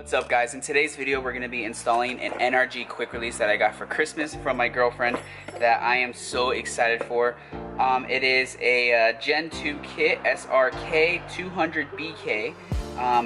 What's up guys, in today's video we're going to be installing an NRG quick release that I got for Christmas from my girlfriend that I am so excited for. It is a Gen 2 kit, SRK 200BK,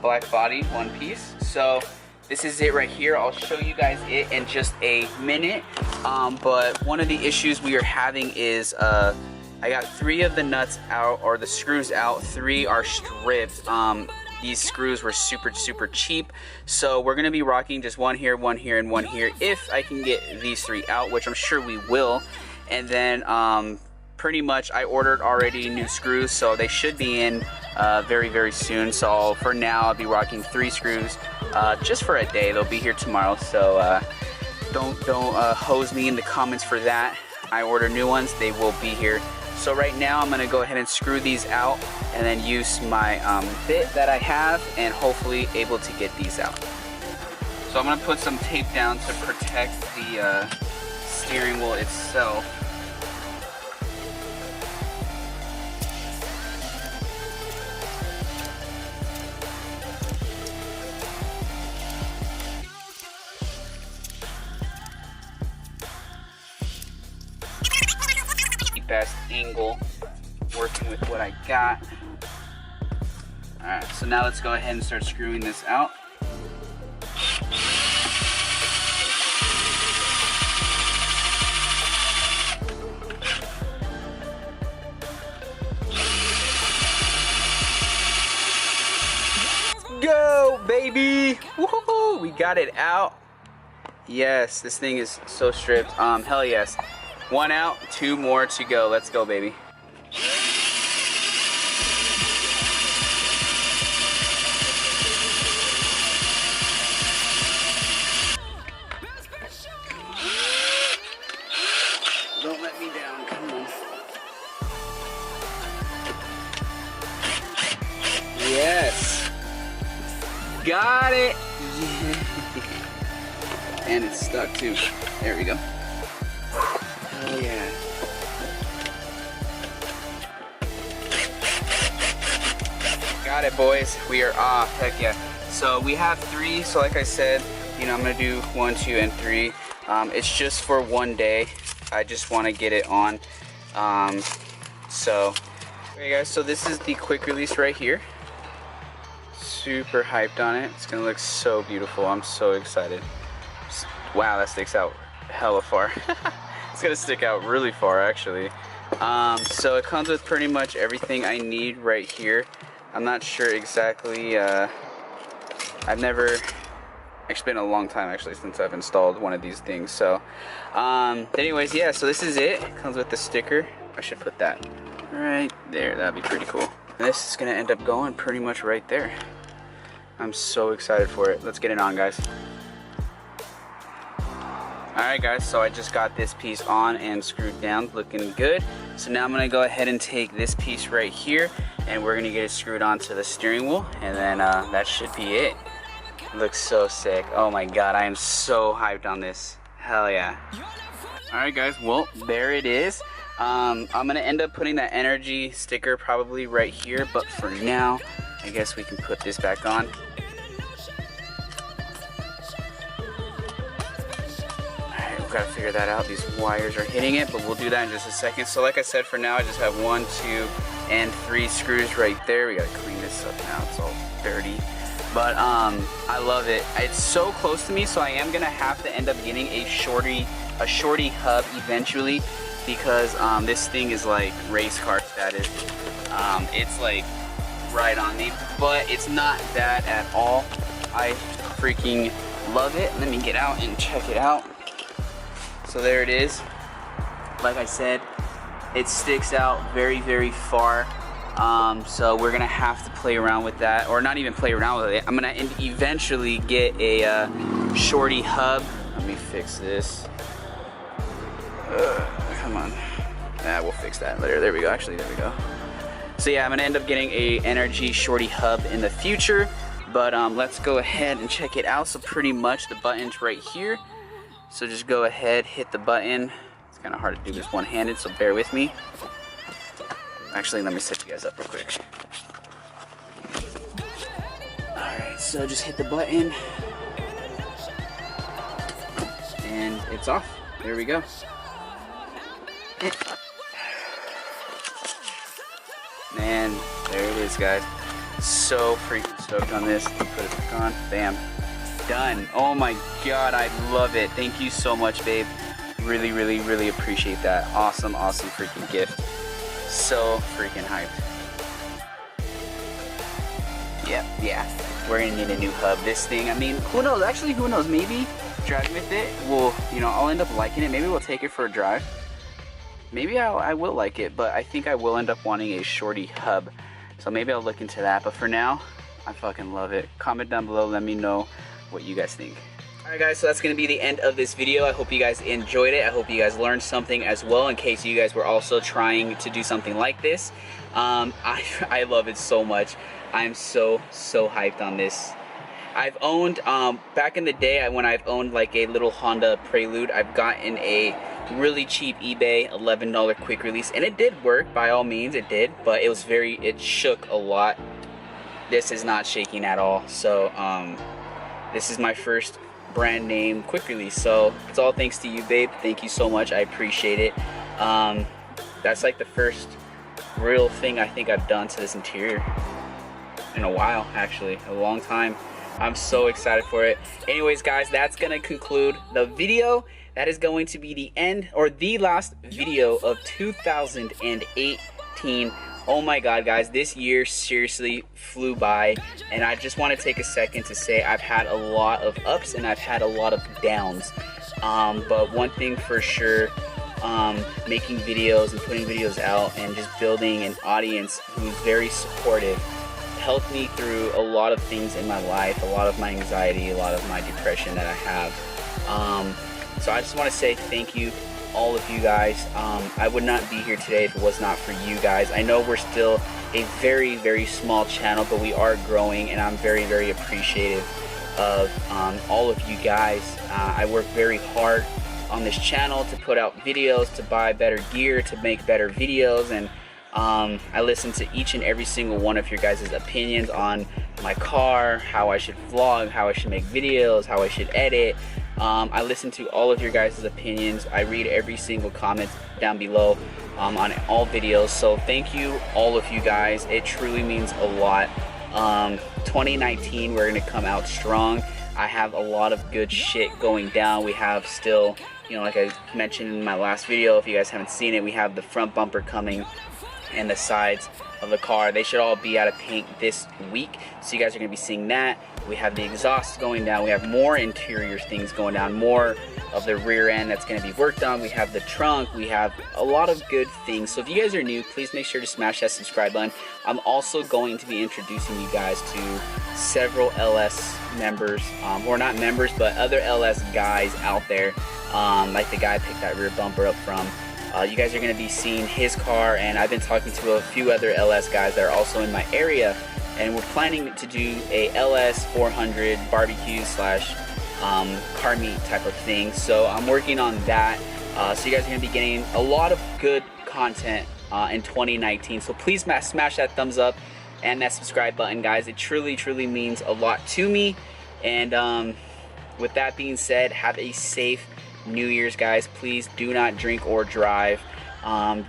black body, one piece. So this is it right here. I'll show you guys it in just a minute. But one of the issues we are having is I got 3 of the nuts out, or the screws out, 3 are stripped. These screws were super cheap, so we're gonna be rocking just one here, and one here if I can get these 3 out, which I'm sure we will. And then pretty much I ordered already new screws, so they should be in very soon. So for now I'll be rocking 3 screws just for a day. They'll be here tomorrow, so don't hose me in the comments for that. I order new ones, they will be here. So right now I'm going to go ahead and screw these out and then use my bit that I have and hopefully able to get these out. So I'm going to put some tape down to protect the steering wheel itself. Best angle working with what I got. Alright, so now let's go ahead and start screwing this out. Go, baby! Woohoo! We got it out. Yes, this thing is so stripped. Hell yes. 1 out, 2 more to go. Let's go, baby. Don't let me down, come on. Yes. Got it. And it's stuck too. There we go. Oh yeah. Got it, boys. We are off. Heck yeah. So we have 3. So like I said, you know, I'm gonna do 1, 2, and 3. It's just for one day. I just want to get it on. So, okay guys. So this is the quick release right here. Super hyped on it. It's gonna look so beautiful. I'm so excited. Wow, that sticks out hella far. It's gonna stick out really far actually. So it comes with pretty much everything I need right here. I'm not sure exactly, I've never, it's been a long time actually since I've installed one of these things. So anyways, yeah, so this is it. It comes with the sticker. I should put that right there. That'd be pretty cool. And this is gonna end up going pretty much right there. I'm so excited for it. Let's get it on, guys. Alright guys, so I just got this piece on and screwed down, looking good. So now I'm going to go ahead and take this piece right here and we're going to get it screwed onto the steering wheel, and then that should be it. Looks so sick. Oh my god, I am so hyped on this. Hell yeah. Alright guys, well there it is. I'm going to end up putting that NRG sticker probably right here, but for now I guess we can put this back on. Gotta figure that out. These wires are hitting it, but we'll do that in just a second. So like I said, for now I just have 1, 2, and 3 screws right there. We gotta clean this up now, it's all dirty, but I love it. It's so close to me, so I am gonna have to end up getting a shorty hub eventually, because this thing is like race car status. It's like right on me, but it's not that at all. I freaking love it. Let me get out and check it out. So there it is. Like I said, it sticks out very far. So we're gonna have to play around with that, or not even play around with it. I'm gonna eventually get a shorty hub. Let me fix this. Come on. We'll fix that later. There we go. Actually, there we go. So yeah, I'm gonna end up getting a NRG shorty hub in the future. But let's go ahead and check it out. So pretty much the button's right here. So just go ahead, hit the button. It's kind of hard to do this one-handed, so bear with me. Actually, let me set you guys up real quick. Alright, so just hit the button. and it's off. There we go. Man, there it is, guys. So freaking stoked on this. Put it back on. Bam. Done. Oh my god, I love it. Thank you so much, babe. Really, really, really appreciate that. Awesome, awesome freaking gift. So freaking hyped. Yeah. We're gonna need a new hub. This thing, I mean, who knows? Actually, who knows? Maybe driving with it will, you know, I'll end up liking it. Maybe we'll take it for a drive. Maybe I will like it, but I think I will end up wanting a shorty hub. So maybe I'll look into that. But for now, I fucking love it. Comment down below. Let me know what you guys think. Alright guys, so that's going to be the end of this video. I hope you guys enjoyed it. I hope you guys learned something as well, in case you guys were also trying to do something like this. I love it so much. I'm so hyped on this. I've owned, back in the day when I've owned like a little Honda Prelude, I've gotten a really cheap eBay $11 quick release, and it did work, by all means it did, but it shook a lot. This is not shaking at all. So this is my first brand name quick release, so it's all thanks to you, babe. Thank you so much. I appreciate it. That's like the first real thing I think I've done to this interior in a while, actually, a long time. I'm so excited for it. Anyways guys, that's gonna conclude the video. That is going to be the end, or the last video of 2018. Oh my god guys, this year seriously flew by, and I just want to take a second to say I've had a lot of ups and I've had a lot of downs, but one thing for sure, making videos and putting videos out and just building an audience who's very supportive helped me through a lot of things in my life, a lot of my anxiety, a lot of my depression that I have. So I just want to say thank you, all of you guys. I would not be here today if it was not for you guys. I know we're still a very small channel, but we are growing, and I'm very appreciative of all of you guys. I work very hard on this channel to put out videos, to buy better gear, to make better videos, and I listen to each and every single one of your guys' opinions on my car, how I should vlog, how I should make videos, how I should edit. I listen to all of your guys' opinions. I read every single comment down below on all videos. So thank you, all of you guys. It truly means a lot. 2019, we're going to come out strong. I have a lot of good shit going down. We have still, you know, like I mentioned in my last video, if you guys haven't seen it, we have the front bumper coming and the sides of the car. They should all be out of paint this week, so you guys are going to be seeing that. We have the exhaust going down. We have more interior things going down, more of the rear end that's going to be worked on. We have the trunk. We have a lot of good things. So if you guys are new, please make sure to smash that subscribe button. I'm also going to be introducing you guys to several LS members, or not members, but other LS guys out there, like the guy I picked that rear bumper up from. You guys are going to be seeing his car, and I've been talking to a few other LS guys that are also in my area, and we're planning to do a LS 400 barbecue slash car meet type of thing. So I'm working on that. So you guys are going to be getting a lot of good content in 2019. So please smash that thumbs up and that subscribe button, guys. It truly means a lot to me. And with that being said, have a safe New Year's, guys. Please do not drink or drive.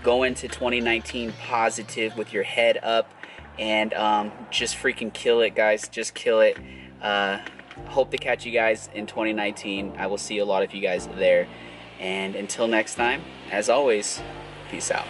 Go into 2019 positive with your head up, and just freaking kill it, guys. Just kill it. Hope to catch you guys in 2019. I will see a lot of you guys there, and until next time, as always, peace out.